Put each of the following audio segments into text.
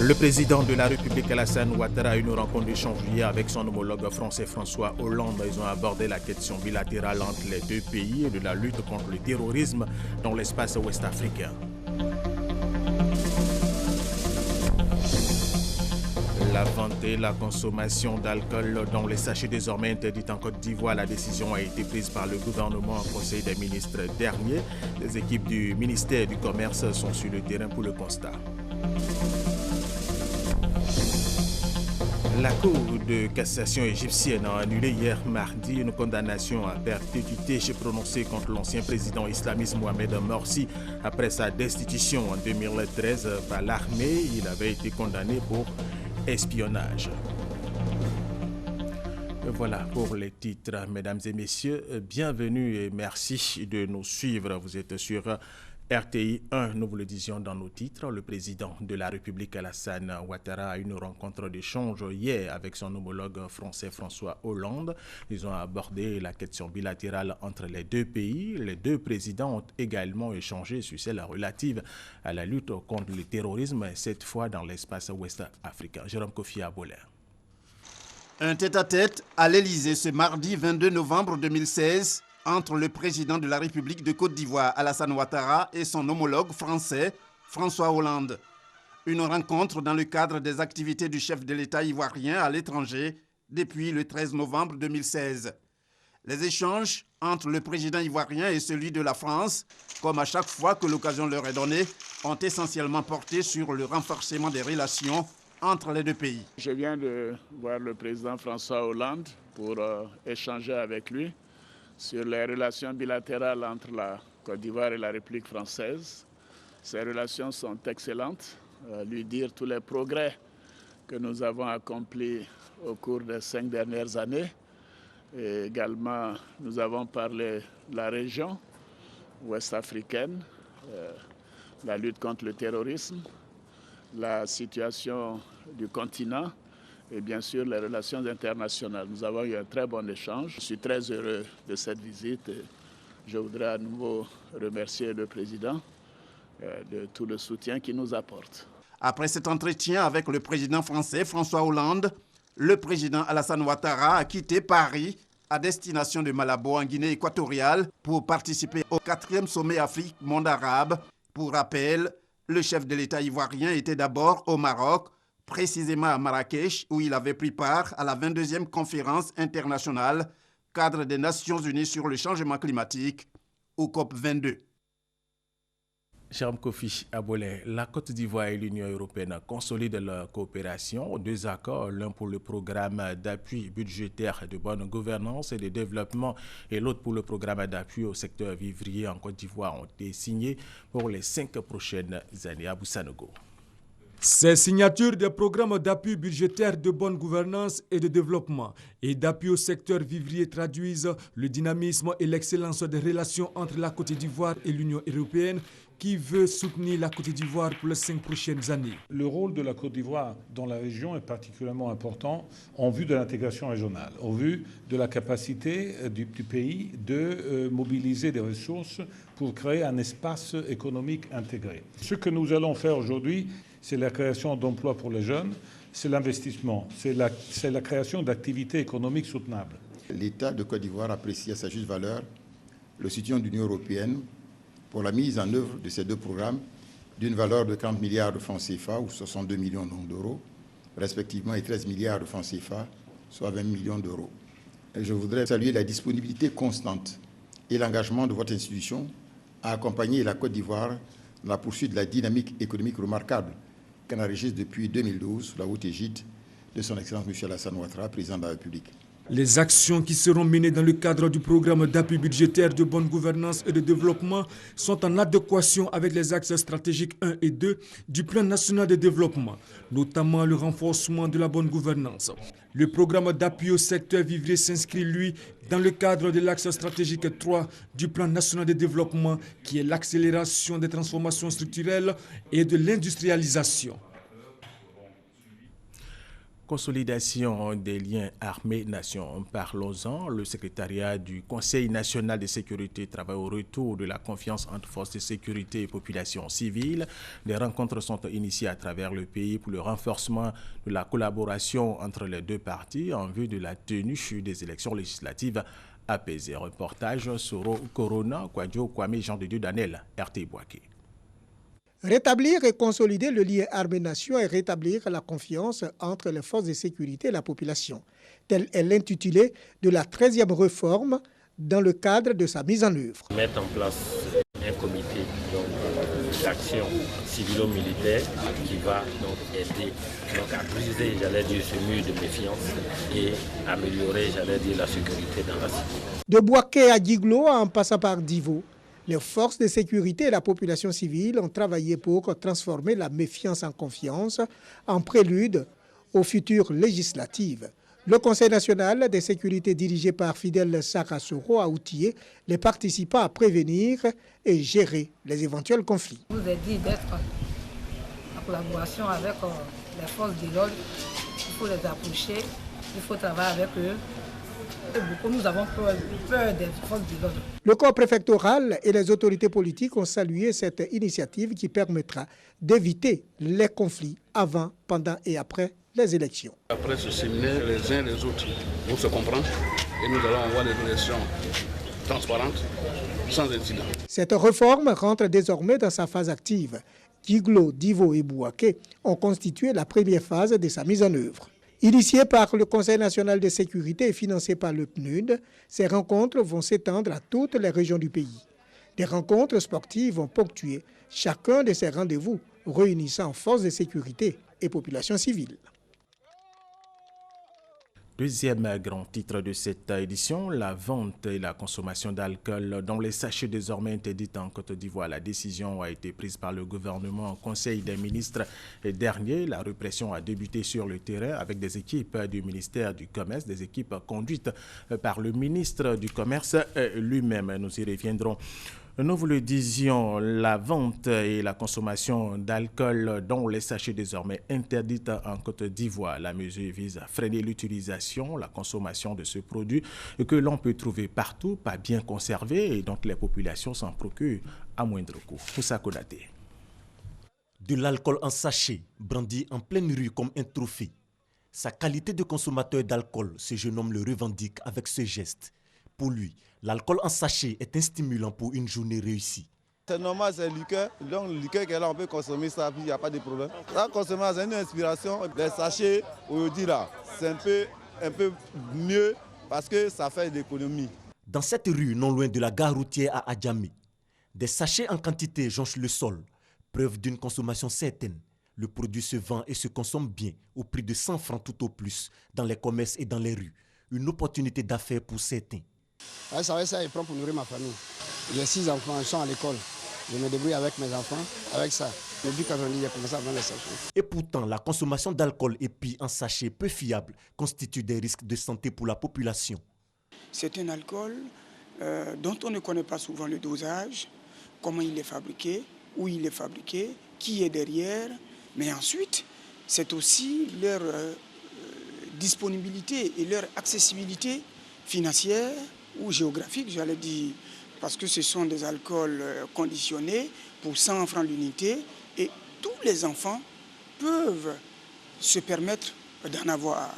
Le président de la République Alassane Ouattara a eu une rencontre d'échange hier avec son homologue français François Hollande. Ils ont abordé la question bilatérale entre les deux pays et de la lutte contre le terrorisme dans l'espace ouest-africain. La vente et la consommation d'alcool dans les sachets désormais interdites en Côte d'Ivoire. La décision a été prise par le gouvernement en Conseil des ministres dernier. Les équipes du ministère du Commerce sont sur le terrain pour le constat. La Cour de cassation égyptienne a annulé hier mardi une condamnation à perpétuité prononcée contre l'ancien président islamiste Mohamed Morsi après sa destitution en 2013 par l'armée. Il avait été condamné pour espionnage. Voilà pour les titres, mesdames et messieurs. Bienvenue et merci de nous suivre. Vous êtes sur RTI 1, nous vous le disions dans nos titres. Le président de la République Alassane Ouattara a eu une rencontre d'échange hier avec son homologue français François Hollande. Ils ont abordé la question bilatérale entre les deux pays. Les deux présidents ont également échangé sur celle relative à la lutte contre le terrorisme, cette fois dans l'espace ouest-africain. Jérôme Kofi Abolé. Un tête-à-tête à l'Élysée ce mardi 22 novembre 2016 entre le président de la République de Côte d'Ivoire, Alassane Ouattara, et son homologue français, François Hollande. Une rencontre dans le cadre des activités du chef de l'État ivoirien à l'étranger depuis le 13 novembre 2016. Les échanges entre le président ivoirien et celui de la France, comme à chaque fois que l'occasion leur est donnée, ont essentiellement porté sur le renforcement des relations entre les deux pays. Je viens de voir le président François Hollande pour échanger avec lui sur les relations bilatérales entre la Côte d'Ivoire et la République française. Ces relations sont excellentes. Lui dire tous les progrès que nous avons accomplis au cours des 5 dernières années. Et également, nous avons parlé de la région ouest-africaine, la lutte contre le terrorisme, la situation du continent et bien sûr les relations internationales. Nous avons eu un très bon échange. Je suis très heureux de cette visite et je voudrais à nouveau remercier le président de tout le soutien qu'il nous apporte. Après cet entretien avec le président français François Hollande, le président Alassane Ouattara a quitté Paris à destination de Malabo en Guinée équatoriale pour participer au 4e sommet Afrique-Monde arabe. Pour rappel, le chef de l'État ivoirien était d'abord au Maroc, précisément à Marrakech, où il avait pris part à la 22e conférence internationale cadre des Nations Unies sur le changement climatique, ou COP22. Jérôme Kofi Abolé, la Côte d'Ivoire et l'Union européenne consolident leur coopération. 2 accords, l'un pour le programme d'appui budgétaire de bonne gouvernance et de développement et l'autre pour le programme d'appui au secteur vivrier en Côte d'Ivoire ont été signés pour les 5 prochaines années. Abou Sanogo. Ces signatures des programmes d'appui budgétaire de bonne gouvernance et de développement et d'appui au secteur vivrier traduisent le dynamisme et l'excellence des relations entre la Côte d'Ivoire et l'Union européenne qui veut soutenir la Côte d'Ivoire pour les 5 prochaines années. Le rôle de la Côte d'Ivoire dans la région est particulièrement important en vue de l'intégration régionale, en vue de la capacité du pays de mobiliser des ressources pour créer un espace économique intégré. Ce que nous allons faire aujourd'hui, c'est la création d'emplois pour les jeunes, c'est l'investissement, c'est la création d'activités économiques soutenables. L'État de Côte d'Ivoire apprécie à sa juste valeur le soutien de l'Union européenne pour la mise en œuvre de ces 2 programmes d'une valeur de 40 milliards de francs CFA ou 62 millions d'euros, respectivement, et 13 milliards de francs CFA, soit 20 millions d'euros. Je voudrais saluer la disponibilité constante et l'engagement de votre institution à accompagner la Côte d'Ivoire dans la poursuite de la dynamique économique remarquable qu'elle enregistre depuis 2012 sous la haute égide de son Excellence M. Alassane Ouattara, président de la République. Les actions qui seront menées dans le cadre du programme d'appui budgétaire de bonne gouvernance et de développement sont en adéquation avec les axes stratégiques 1 et 2 du plan national de développement, notamment le renforcement de la bonne gouvernance. Le programme d'appui au secteur vivrier s'inscrit, lui, dans le cadre de l'axe stratégique 3 du plan national de développement, qui est l'accélération des transformations structurelles et de l'industrialisation. Consolidation des liens armées-nation. Parlons-en. Le secrétariat du Conseil national de sécurité travaille au retour de la confiance entre forces de sécurité et population civile. Des rencontres sont initiées à travers le pays pour le renforcement de la collaboration entre les deux parties en vue de la tenue des élections législatives apaisées. Reportage Soro Corona, Kwadjo Kwame Jean de Dieu Daniel, RT Boaké. Rétablir et consolider le lien armée-nation et rétablir la confiance entre les forces de sécurité et la population. Tel est l'intitulé de la 13e réforme dans le cadre de sa mise en œuvre. Mettre en place un comité d'action civilo-militaire qui va donc aider à briser, ce mur de méfiance et améliorer, la sécurité dans la cité. De Boaké à Djiglo en passant par Divo, les forces de sécurité et la population civile ont travaillé pour transformer la méfiance en confiance, en prélude aux futures législatives. Le Conseil national de sécurité dirigé par Fidel Sakasoro a outillé les participants à prévenir et gérer les éventuels conflits. Je vous ai dit d'être en collaboration avec les forces de l'ordre. Il faut les approcher, il faut travailler avec eux. Beaucoup, nous avons peur des forces de l'ordre. Le corps préfectoral et les autorités politiques ont salué cette initiative qui permettra d'éviter les conflits avant, pendant et après les élections. Après ce séminaire, les uns les autres vont se comprendre et nous allons avoir des élections transparentes, sans incident. Cette réforme rentre désormais dans sa phase active. Djiglo, Divo et Boaké ont constitué la première phase de sa mise en œuvre. Initiées par le Conseil national de sécurité et financées par le PNUD, ces rencontres vont s'étendre à toutes les régions du pays. Des rencontres sportives vont ponctuer chacun de ces rendez-vous réunissant forces de sécurité et population civile. Deuxième grand titre de cette édition, la vente et la consommation d'alcool dans les sachets désormais interdites en Côte d'Ivoire. La décision a été prise par le gouvernement en Conseil des ministres dernier. La répression a débuté sur le terrain avec des équipes du ministère du Commerce, des équipes conduites par le ministre du Commerce lui-même. Nous y reviendrons. Nous vous le disions, la vente et la consommation d'alcool dans les sachets désormais interdites en Côte d'Ivoire. La mesure vise à freiner l'utilisation, la consommation de ce produit que l'on peut trouver partout, pas bien conservé et dont les populations s'en procurent à moindre coût. Moussa Konaté. De l'alcool en sachet, brandi en pleine rue comme un trophée. Sa qualité de consommateur d'alcool, ce jeune homme le revendique avec ce geste. Pour lui, l'alcool en sachet est un stimulant pour une journée réussie. C'est normal, c'est liqueur. Donc, le liqueur qu'elle a, on peut consommer ça, puis il n'y a pas de problème. Ça, consommer, c'est une inspiration. Les sachets, aujourd'hui, là, c'est un peu mieux parce que ça fait de l'économie. Dans cette rue, non loin de la gare routière à Adjamé, des sachets en quantité jonchent le sol, preuve d'une consommation certaine. Le produit se vend et se consomme bien, au prix de 100 francs tout au plus, dans les commerces et dans les rues. Une opportunité d'affaires pour certains. Ouais, ça je prends pour nourrir ma famille. J'ai 6 enfants, ils sont à l'école. Je me débrouille avec mes enfants, avec ça. Depuis quand j'ai commencé à vendre les sachets. Et pourtant, la consommation d'alcool et puis en sachet peu fiable constitue des risques de santé pour la population. C'est un alcool dont on ne connaît pas souvent le dosage, comment il est fabriqué, où il est fabriqué, qui est derrière. Mais ensuite, c'est aussi leur disponibilité et leur accessibilité financière ou géographique, j'allais dire, parce que ce sont des alcools conditionnés pour 100 francs l'unité et tous les enfants peuvent se permettre d'en avoir.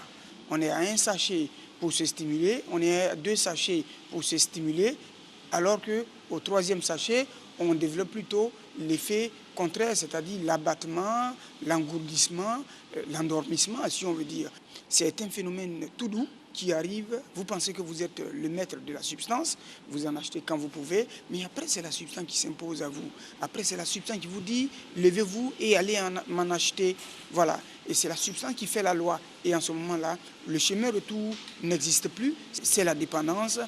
On est à un sachet pour se stimuler, on est à 2 sachets pour se stimuler, alors qu'au 3e sachet, on développe plutôt l'effet contraire, c'est-à-dire l'abattement, l'engourdissement, l'endormissement, si on veut dire. C'est un phénomène tout doux qui arrive, vous pensez que vous êtes le maître de la substance, vous en achetez quand vous pouvez, mais après c'est la substance qui s'impose à vous. Après c'est la substance qui vous dit, levez-vous et allez m'en acheter. Voilà, et c'est la substance qui fait la loi. Et en ce moment-là, le chemin retour n'existe plus, c'est la dépendance.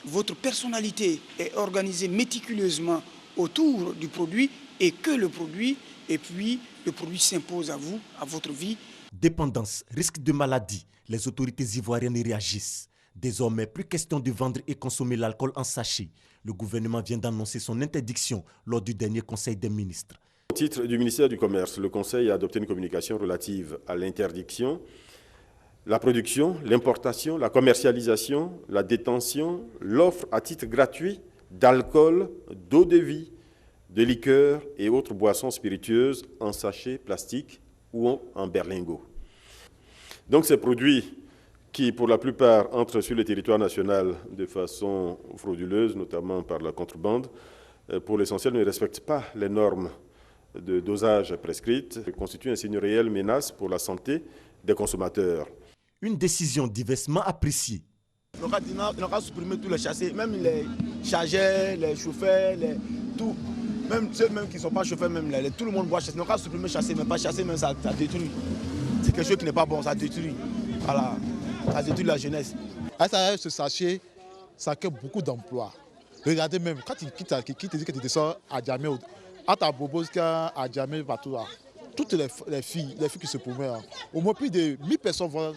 Votre personnalité est organisée méticuleusement autour du produit et que le produit, et puis le produit s'impose à vous, à votre vie. Dépendance, risque de maladie, les autorités ivoiriennes réagissent. Désormais, plus question de vendre et consommer l'alcool en sachet. Le gouvernement vient d'annoncer son interdiction lors du dernier Conseil des ministres. Au titre du ministère du Commerce, le Conseil a adopté une communication relative à l'interdiction la production, l'importation, la commercialisation, la détention, l'offre à titre gratuit d'alcool, d'eau de vie, de liqueurs et autres boissons spiritueuses en sachets plastiques ou en berlingots. Donc ces produits qui, pour la plupart, entrent sur le territoire national de façon frauduleuse, notamment par la contrebande, pour l'essentiel ne respectent pas les normes de dosage prescrites, constituent ainsi une réelle menace pour la santé des consommateurs. Une décision diversement appréciée. On va supprimer tous les chassés, même les chargeurs, les chauffeurs, tout. Même ceux qui ne sont pas chauffeurs, même tout le monde doit chasser. On va supprimer chasser, mais pas chasser, même ça détruit. C'est quelque chose qui n'est pas bon, ça détruit. Voilà, ça détruit la jeunesse. Ce sachet, ça crée beaucoup d'emplois. Regardez même, quand il te dit que tu descends à Djamé, à ta Boboska, à Djamé, partout là, toutes les filles qui se promènent, au moins plus de 1000 personnes vont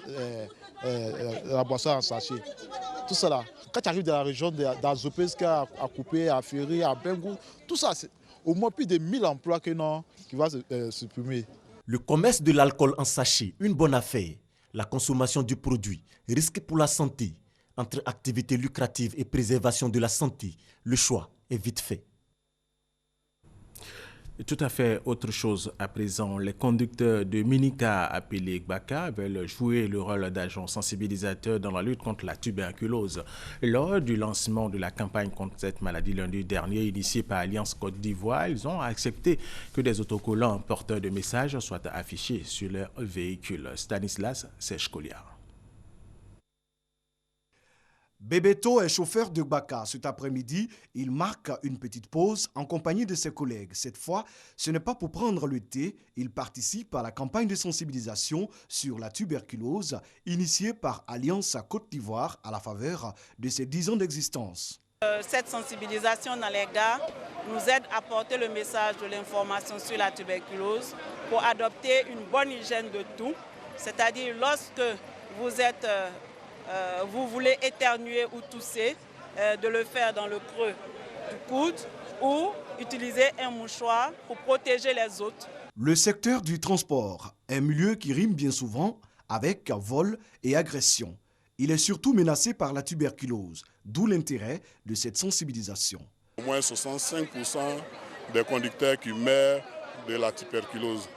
la boisson en sachet. Tout ça là, quand tu arrives dans la région d'Azopeska, à Coupé, à Ferry, à Bengou, tout ça, c'est au moins plus de 1000 emplois qui vont se supprimer. Le commerce de l'alcool en sachet, une bonne affaire. La consommation du produit, risque pour la santé. Entre activités lucratives et préservation de la santé, le choix est vite fait. Tout à fait autre chose à présent. Les conducteurs de minicar appelés Gbaka veulent jouer le rôle d'agents sensibilisateurs dans la lutte contre la tuberculose. Lors du lancement de la campagne contre cette maladie lundi dernier, initiée par Alliance Côte d'Ivoire, ils ont accepté que des autocollants porteurs de messages soient affichés sur leurs véhicules. Stanislas Sechkolia. Bebeto est chauffeur de Gbaka. Cet après-midi, il marque une petite pause en compagnie de ses collègues. Cette fois, ce n'est pas pour prendre le thé. Il participe à la campagne de sensibilisation sur la tuberculose initiée par Alliance Côte d'Ivoire à la faveur de ses 10 ans d'existence. Cette sensibilisation dans les gares nous aide à porter le message de l'information sur la tuberculose pour adopter une bonne hygiène de tout. C'est-à-dire lorsque vous voulez éternuer ou tousser, de le faire dans le creux du coude ou utiliser un mouchoir pour protéger les autres. Le secteur du transport, un milieu qui rime bien souvent avec vol et agression. Il est surtout menacé par la tuberculose, d'où l'intérêt de cette sensibilisation. Au moins 65% des conducteurs qui meurent de la tuberculose.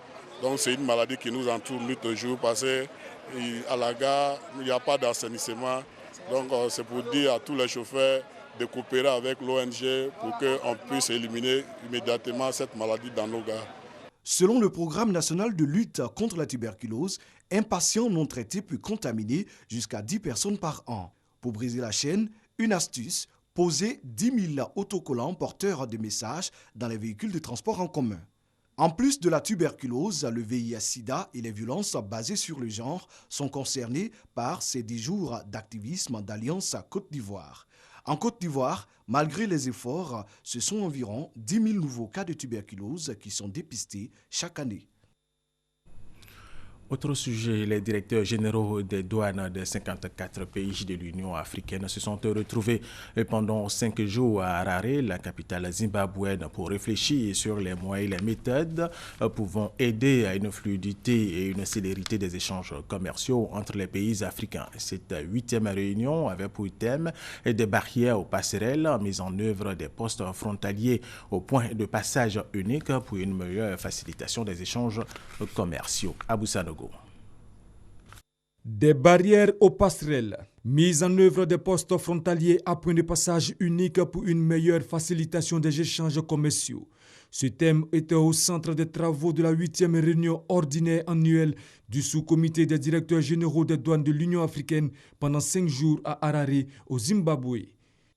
Donc c'est une maladie qui nous entoure nuit et jour parce qu'à la gare, il n'y a pas d'assainissement. Donc c'est pour dire à tous les chauffeurs de coopérer avec l'ONG pour qu'on puisse éliminer immédiatement cette maladie dans nos gares. Selon le programme national de lutte contre la tuberculose, un patient non traité peut contaminer jusqu'à 10 personnes par an. Pour briser la chaîne, une astuce, poser 10 000 autocollants porteurs de messages dans les véhicules de transport en commun. En plus de la tuberculose, le VIH-Sida et les violences basées sur le genre sont concernés par ces 10 jours d'activisme d'Alliance Côte d'Ivoire. En Côte d'Ivoire, malgré les efforts, ce sont environ 10 000 nouveaux cas de tuberculose qui sont dépistés chaque année. Autre sujet, les directeurs généraux des douanes des 54 pays de l'Union africaine se sont retrouvés pendant 5 jours à Harare, la capitale zimbabwéenne, pour réfléchir sur les moyens et les méthodes pouvant aider à une fluidité et une célérité des échanges commerciaux entre les pays africains. Cette 8e réunion avait pour thème des barrières aux passerelles, mise en œuvre des postes frontaliers au point de passage unique pour une meilleure facilitation des échanges commerciaux. Abou Sanogo. Des barrières aux passerelles, mise en œuvre des postes frontaliers à point de passage unique pour une meilleure facilitation des échanges commerciaux. Ce thème était au centre des travaux de la 8e réunion ordinaire annuelle du sous-comité des directeurs généraux des douanes de l'Union africaine pendant 5 jours à Harare, au Zimbabwe.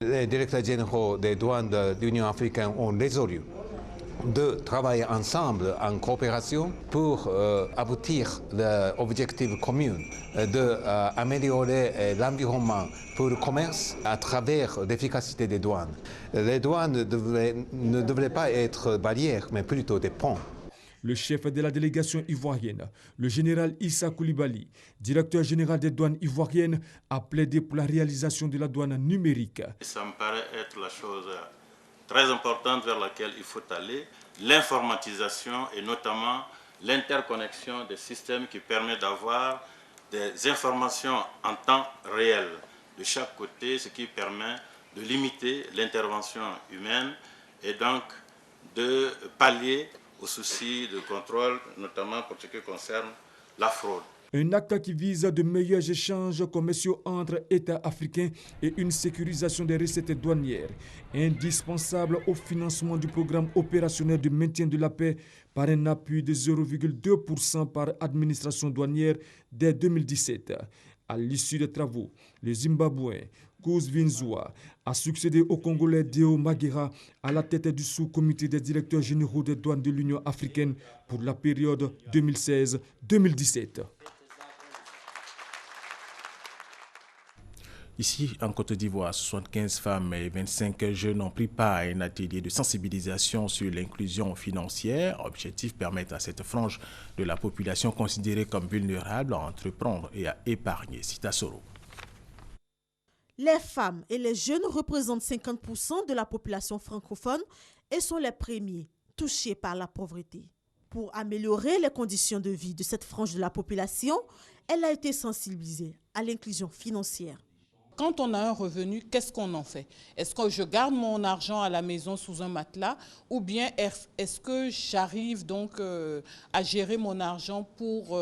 Les directeurs généraux des douanes de l'Union africaine ont résolu de travailler ensemble en coopération pour aboutir à l'objectif commun d'améliorer l'environnement pour le commerce à travers l'efficacité des douanes. Les douanes ne devraient pas être barrières, mais plutôt des ponts. Le chef de la délégation ivoirienne, le général Issa Koulibaly, directeur général des douanes ivoiriennes, a plaidé pour la réalisation de la douane numérique. Ça me paraît être la chose très importante vers laquelle il faut aller, l'informatisation et notamment l'interconnexion des systèmes qui permet d'avoir des informations en temps réel de chaque côté, ce qui permet de limiter l'intervention humaine et donc de pallier aux soucis de contrôle, notamment pour ce qui concerne la fraude. Un acte qui vise de meilleurs échanges commerciaux entre États africains et une sécurisation des recettes douanières, indispensable au financement du programme opérationnel de maintien de la paix par un appui de 0,2% par administration douanière dès 2017. À l'issue des travaux, le Zimbabwéen Koos Vinzua a succédé au Congolais Deo Maguera à la tête du sous-comité des directeurs généraux des douanes de l'Union africaine pour la période 2016-2017. Ici, en Côte d'Ivoire, 75 femmes et 25 jeunes ont pris part à un atelier de sensibilisation sur l'inclusion financière. Objectif, permettre à cette frange de la population considérée comme vulnérable à entreprendre et à épargner. Cita Soro. Les femmes et les jeunes représentent 50% de la population francophone et sont les premiers touchés par la pauvreté. Pour améliorer les conditions de vie de cette frange de la population, elle a été sensibilisée à l'inclusion financière. Quand on a un revenu, qu'est-ce qu'on en fait? Est-ce que je garde mon argent à la maison sous un matelas ou bien est-ce que j'arrive donc à gérer mon argent pour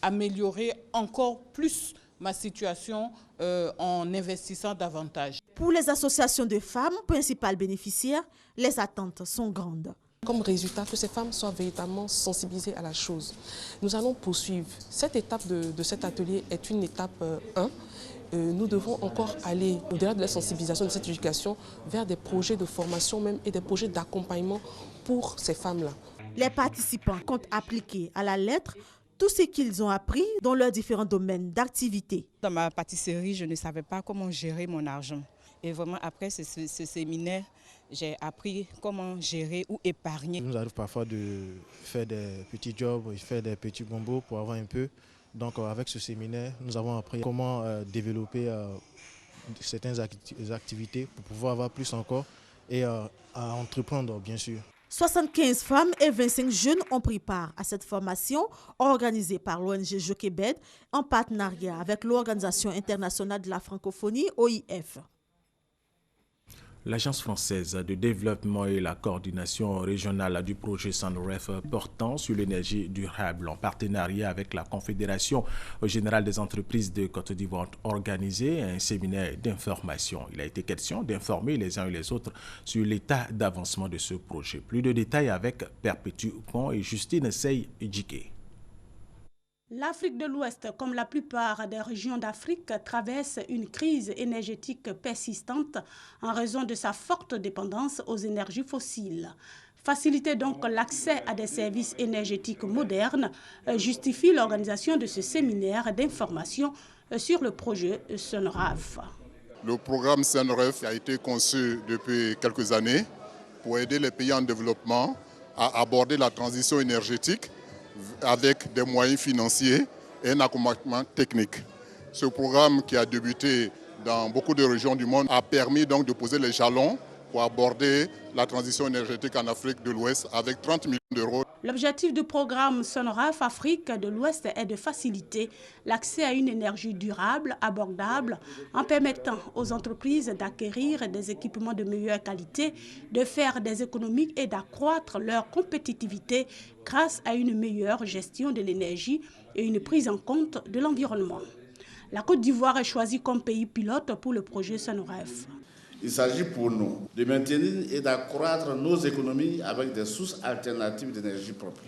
améliorer encore plus ma situation en investissant davantage? Pour les associations de femmes, principales bénéficiaires, les attentes sont grandes. Comme résultat, que ces femmes soient véritablement sensibilisées à la chose. Nous allons poursuivre. Cette étape de cet atelier est une étape 1. Nous devons encore aller au-delà de la sensibilisation de cette éducation vers des projets de formation même et des projets d'accompagnement pour ces femmes-là. Les participants comptent appliquer à la lettre tout ce qu'ils ont appris dans leurs différents domaines d'activité. Dans ma pâtisserie, je ne savais pas comment gérer mon argent. Et vraiment, après ce séminaire, j'ai appris comment gérer ou épargner. Il nous arrive parfois de faire des petits jobs, faire des petits bonbons pour avoir un peu. Donc avec ce séminaire, nous avons appris comment développer certaines activités pour pouvoir avoir plus encore et à entreprendre bien sûr. 75 femmes et 25 jeunes ont pris part à cette formation organisée par l'ONG Joquebed en partenariat avec l'Organisation internationale de la francophonie, OIF. L'Agence française de développement et la coordination régionale du projet SONREF portant sur l'énergie durable en partenariat avec la Confédération générale des entreprises de Côte d'Ivoire ont organisé un séminaire d'information. Il a été question d'informer les uns et les autres sur l'état d'avancement de ce projet. Plus de détails avec Perpétue Pont et Justine Sey-Djike. L'Afrique de l'Ouest, comme la plupart des régions d'Afrique, traverse une crise énergétique persistante en raison de sa forte dépendance aux énergies fossiles. Faciliter donc l'accès à des services énergétiques modernes justifie l'organisation de ce séminaire d'information sur le projet SONREF. Le programme SONREF a été conçu depuis quelques années pour aider les pays en développement à aborder la transition énergétique avec des moyens financiers et un accompagnement technique. Ce programme qui a débuté dans beaucoup de régions du monde a permis donc de poser les jalons pour aborder la transition énergétique en Afrique de l'Ouest avec 30 millions d'euros. L'objectif du programme SONREF Afrique de l'Ouest est de faciliter l'accès à une énergie durable, abordable, en permettant aux entreprises d'acquérir des équipements de meilleure qualité, de faire des économies et d'accroître leur compétitivité grâce à une meilleure gestion de l'énergie et une prise en compte de l'environnement. La Côte d'Ivoire est choisie comme pays pilote pour le projet SONREF. Il s'agit pour nous de maintenir et d'accroître nos économies avec des sources alternatives d'énergie propre.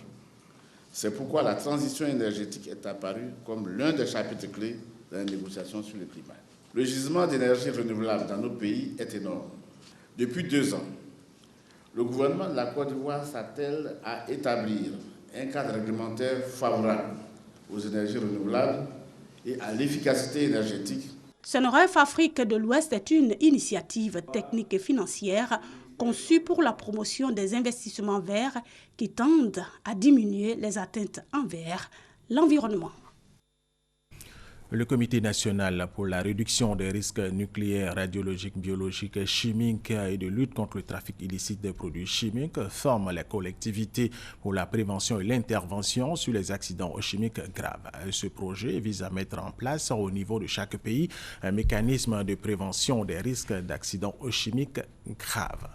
C'est pourquoi la transition énergétique est apparue comme l'un des chapitres clés dans les négociations sur le climat. Le gisement d'énergie renouvelable dans nos pays est énorme. Depuis 2 ans, le gouvernement de la Côte d'Ivoire s'attelle à établir un cadre réglementaire favorable aux énergies renouvelables et à l'efficacité énergétique. SONREF Afrique de l'Ouest est une initiative technique et financière conçue pour la promotion des investissements verts qui tendent à diminuer les atteintes envers l'environnement. Le Comité national pour la réduction des risques nucléaires, radiologiques, biologiques, chimiques et de lutte contre le trafic illicite des produits chimiques forme les collectivités pour la prévention et l'intervention sur les accidents chimiques graves. Ce projet vise à mettre en place au niveau de chaque pays un mécanisme de prévention des risques d'accidents chimiques graves.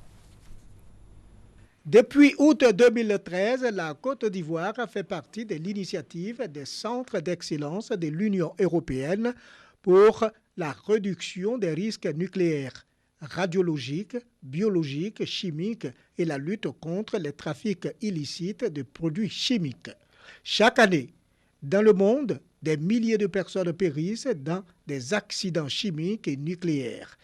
Depuis août 2013, la Côte d'Ivoire fait partie de l'initiative des centres d'excellence de l'Union européenne pour la réduction des risques nucléaires, radiologiques, biologiques, chimiques et la lutte contre les trafics illicites de produits chimiques. Chaque année, dans le monde, des milliers de personnes périssent dans des accidents chimiques et nucléaires.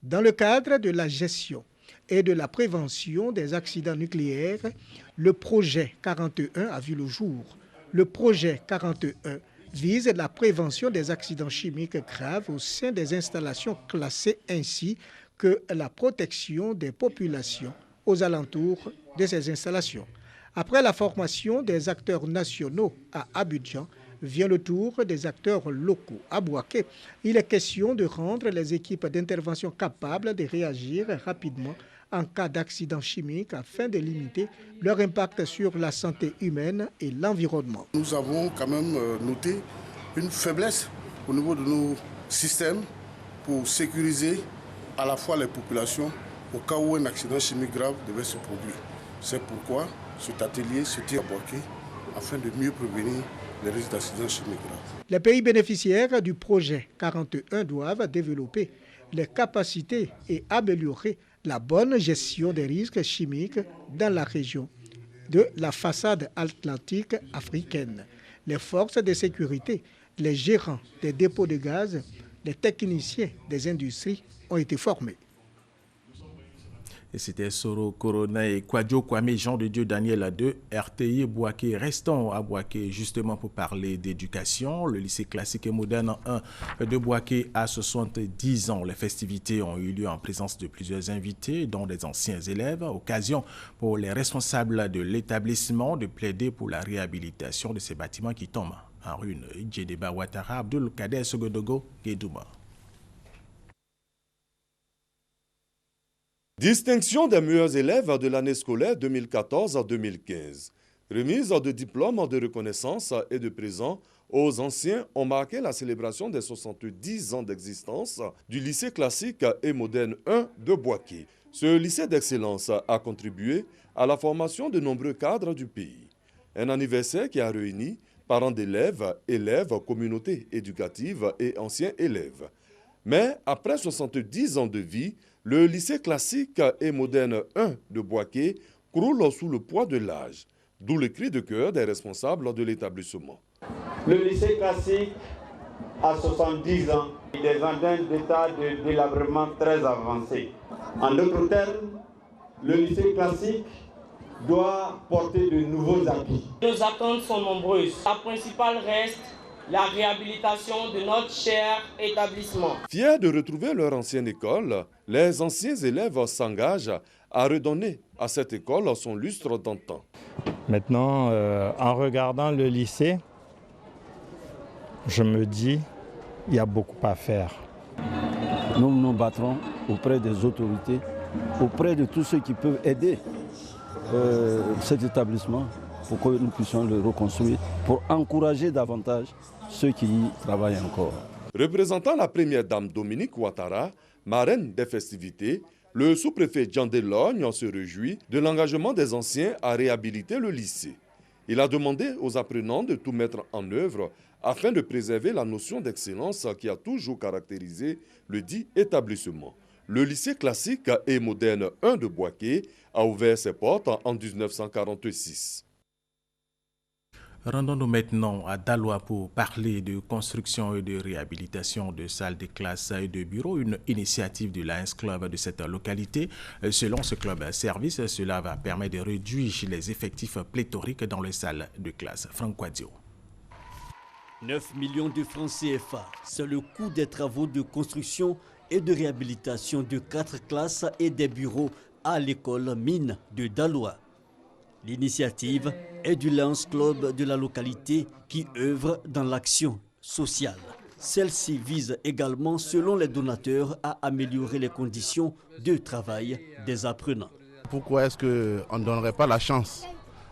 Dans le cadre de la gestion et de la prévention des accidents nucléaires, le projet 41 a vu le jour. Le projet 41 vise la prévention des accidents chimiques graves au sein des installations classées ainsi que la protection des populations aux alentours de ces installations. Après la formation des acteurs nationaux à Abidjan, vient le tour des acteurs locaux. À Bouaké, il est question de rendre les équipes d'intervention capables de réagir rapidement en cas d'accident chimique afin de limiter leur impact sur la santé humaine et l'environnement. Nous avons quand même noté une faiblesse au niveau de nos systèmes pour sécuriser à la fois les populations au cas où un accident chimique grave devait se produire. C'est pourquoi cet atelier se tient à Bouaké afin de mieux prévenir les risques d'accidents chimiques graves. Les pays bénéficiaires du projet 41 doivent développer les capacités et améliorer la bonne gestion des risques chimiques dans la région de la façade atlantique africaine. Les forces de sécurité, les gérants des dépôts de gaz, les techniciens des industries ont été formés. Et c'était Soro Corona et Kwadjo Kwame Jean de Dieu Daniel de RTI Bouaké. Restons à Bouaké justement pour parler d'éducation. Le lycée classique et moderne 1 de Bouaké a 70 ans. Les festivités ont eu lieu en présence de plusieurs invités, dont des anciens élèves. Occasion pour les responsables de l'établissement de plaider pour la réhabilitation de ces bâtiments qui tombent en ruine. Djedeba Ouattara, Abdul Kader Sogodogo, Guédouma. Distinction des meilleurs élèves de l'année scolaire 2014-2015. Remise de diplômes de reconnaissance et de présents aux anciens ont marqué la célébration des 70 ans d'existence du lycée classique et moderne 1 de Bouaké. Ce lycée d'excellence a contribué à la formation de nombreux cadres du pays. Un anniversaire qui a réuni parents d'élèves, élèves, communautés éducatives et anciens élèves. Mais après 70 ans de vie, le lycée classique et moderne 1 de Bouaké croule sous le poids de l'âge, d'où le cri de cœur des responsables de l'établissement. Le lycée classique a 70 ans et des antennes d'état de délabrement très avancé. En d'autres termes, le lycée classique doit porter de nouveaux acquis. Nos attentes sont nombreuses. La principale reste la réhabilitation de notre cher établissement. Fiers de retrouver leur ancienne école, les anciens élèves s'engagent à redonner à cette école son lustre d'antan. Maintenant, en regardant le lycée, je me dis, il y a beaucoup à faire. Nous nous battrons auprès des autorités, auprès de tous ceux qui peuvent aider cet établissement pour que nous puissions le reconstruire, pour encourager davantage ceux qui y travaillent encore. Représentant la première dame Dominique Ouattara, marraine des festivités, le sous-préfet Jean Delogne se réjouit de l'engagement des anciens à réhabiliter le lycée. Il a demandé aux apprenants de tout mettre en œuvre afin de préserver la notion d'excellence qui a toujours caractérisé le dit établissement. Le lycée classique et moderne 1 de Bouaké a ouvert ses portes en 1946. Rendons-nous maintenant à Daloa pour parler de construction et de réhabilitation de salles de classe et de bureaux, une initiative du Lions Club de cette localité. Selon ce club service, cela va permettre de réduire les effectifs pléthoriques dans les salles de classe. Franck Quadio. 9 millions de francs CFA, c'est le coût des travaux de construction et de réhabilitation de 4 classes et des bureaux à l'école mine de Daloa. L'initiative est du Lions Club de la localité qui œuvre dans l'action sociale. Celle-ci vise également, selon les donateurs, à améliorer les conditions de travail des apprenants. Pourquoi est-ce qu'on ne donnerait pas la chance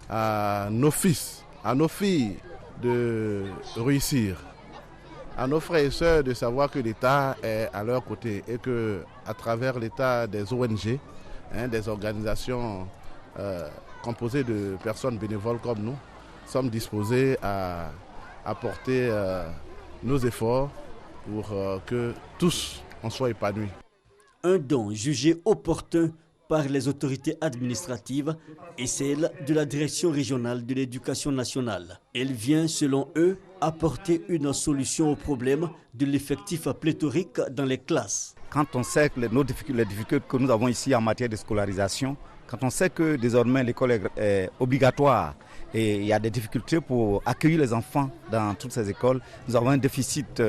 à nos fils, à nos filles de réussir, à nos frères et sœurs de savoir que l'État est à leur côté et qu'à travers l'État, des ONG, des organisations composées de personnes bénévoles comme nous, sommes disposés à apporter nos efforts pour que tous en soient épanouis. Un don jugé opportun par les autorités administratives et celle de la Direction régionale de l'éducation nationale. Elle vient, selon eux, apporter une solution au problème de l'effectif pléthorique dans les classes. Quand on sait que les difficultés que nous avons ici en matière de scolarisation, quand on sait que désormais l'école est obligatoire et il y a des difficultés pour accueillir les enfants dans toutes ces écoles, nous avons un déficit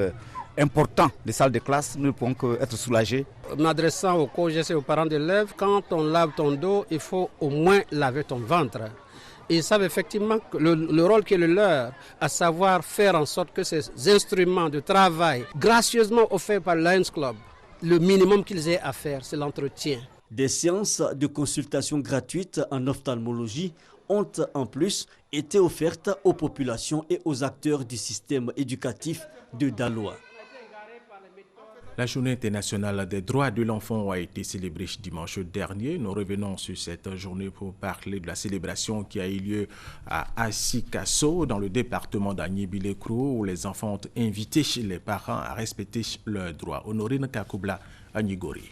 important des salles de classe, nous ne pouvons qu'être soulagés. M'adressant aux COGES et aux parents d'élèves, quand on lave ton dos, il faut au moins laver ton ventre. Ils savent effectivement que le rôle qui est le leur, à savoir faire en sorte que ces instruments de travail gracieusement offerts par Lions Club, le minimum qu'ils aient à faire, c'est l'entretien. Des séances de consultation gratuites en ophtalmologie ont en plus été offertes aux populations et aux acteurs du système éducatif de Daloa. La journée internationale des droits de l'enfant a été célébrée dimanche dernier. Nous revenons sur cette journée pour parler de la célébration qui a eu lieu à Asikasso, dans le département d'Agnibilekro, où les enfants ont invité les parents à respecter leurs droits. Honorine Kakubla, Agnigori.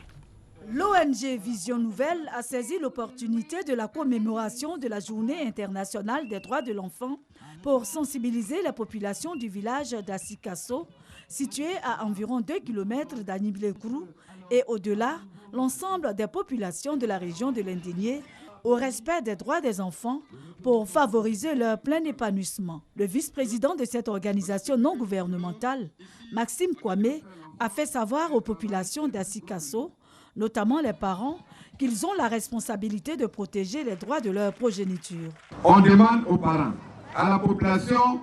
L'ONG Vision Nouvelle a saisi l'opportunité de la commémoration de la Journée internationale des droits de l'enfant pour sensibiliser la population du village d'Asikasso, situé à environ 2 km d'Agnibilekro, et au-delà, l'ensemble des populations de la région de l'Indigné au respect des droits des enfants pour favoriser leur plein épanouissement. Le vice-président de cette organisation non gouvernementale, Maxime Kwame, a fait savoir aux populations d'Asikasso, notamment les parents, qu'ils ont la responsabilité de protéger les droits de leur progéniture. On demande aux parents, à la population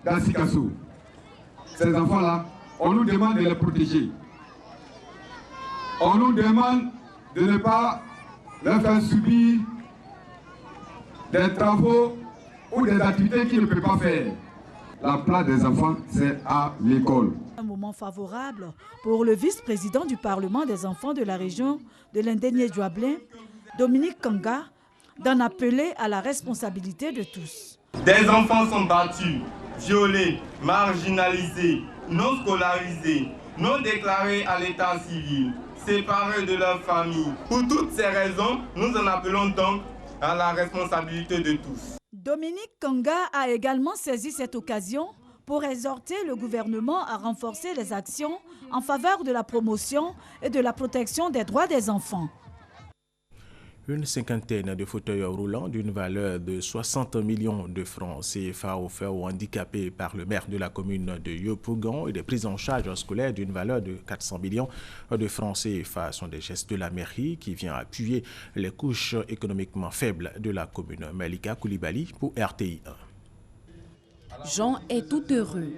d'Asikasso, ces enfants-là, on nous demande de les protéger. On nous demande de ne pas leur faire subir des travaux ou des activités qu'ils ne peuvent pas faire. La place des enfants, c'est à l'école. Un moment favorable pour le vice-président du Parlement des enfants de la région de l'Indénié-Djoablin, Dominique Kanga, d'en appeler à la responsabilité de tous. Des enfants sont battus, violés, marginalisés, non scolarisés, non déclarés à l'état civil, séparés de leur famille. Pour toutes ces raisons, nous en appelons donc à la responsabilité de tous. Dominique Kanga a également saisi cette occasion pour exhorter le gouvernement à renforcer les actions en faveur de la promotion et de la protection des droits des enfants. Une cinquantaine de fauteuils roulants d'une valeur de 60 millions de francs CFA offerts aux handicapés par le maire de la commune de Yopougon et des prises en charge scolaires d'une valeur de 400 millions de francs CFA sont des gestes de la mairie qui vient appuyer les couches économiquement faibles de la commune. Malika Koulibaly pour RTI 1. Jean est tout heureux.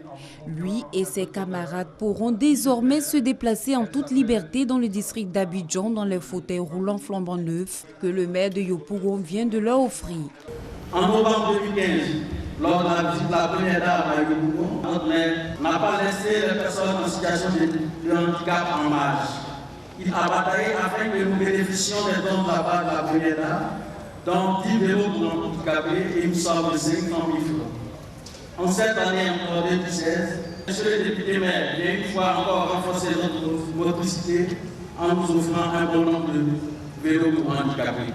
Lui et ses camarades pourront désormais se déplacer en toute liberté dans le district d'Abidjan dans les fauteuils roulants flambant neufs que le maire de Yopougon vient de leur offrir. En novembre 2015, lors de la visite de la première dame à Yopougon, notre maire n'a pas laissé les personnes en situation de handicap en marge. Il a bataillé afin que nous bénéficions des dons de la part de la première dame, dont 10 vélos pour handicapés et une somme de 500 000 francs. En cette année encore 2016, monsieur le député maire vient une fois encore renforcer notre motricité en nous offrant un bon nombre de vélos pour handicapés.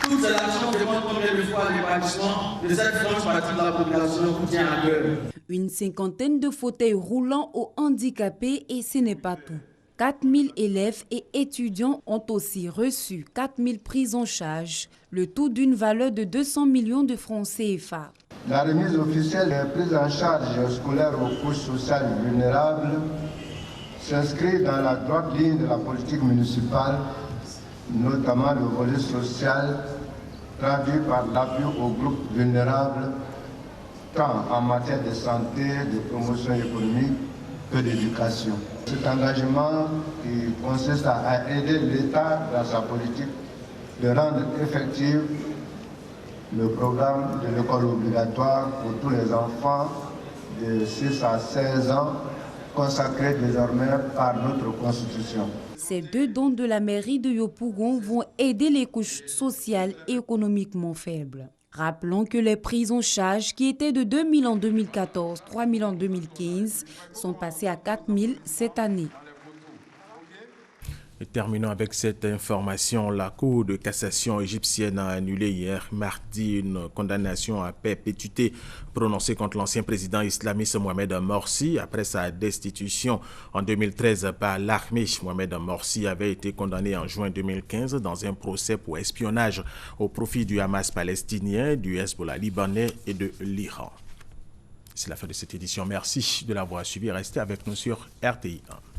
Toutes ces actions démontrent combien de fois l'épanouissement de cette franche partie de la population nous tient à cœur. Une cinquantaine de fauteuils roulants aux handicapés et ce n'est pas tout. 4000 élèves et étudiants ont aussi reçu 4000 prises en charge, le tout d'une valeur de 200 millions de francs CFA. La remise officielle des prises en charge scolaires aux couches sociales vulnérables s'inscrit dans la droite ligne de la politique municipale, notamment le volet social, traduit par l'appui aux groupes vulnérables, tant en matière de santé, de promotion économique que d'éducation. Cet engagement qui consiste à aider l'État dans sa politique de rendre effectif le programme de l'école obligatoire pour tous les enfants de 6 à 16 ans, consacré désormais par notre Constitution. Ces 2 dons de la mairie de Yopougon vont aider les couches sociales et économiquement faibles. Rappelons que les prises en charge, qui étaient de 2 000 en 2014, 3 000 en 2015, sont passées à 4 000 cette année. Et terminons avec cette information. La Cour de cassation égyptienne a annulé hier mardi une condamnation à perpétuité prononcée contre l'ancien président islamiste Mohamed Morsi après sa destitution en 2013 par l'armée. Mohamed Morsi avait été condamné en juin 2015 dans un procès pour espionnage au profit du Hamas palestinien, du Hezbollah libanais et de l'Iran. C'est la fin de cette édition. Merci de l'avoir suivi. Restez avec nous sur RTI 1.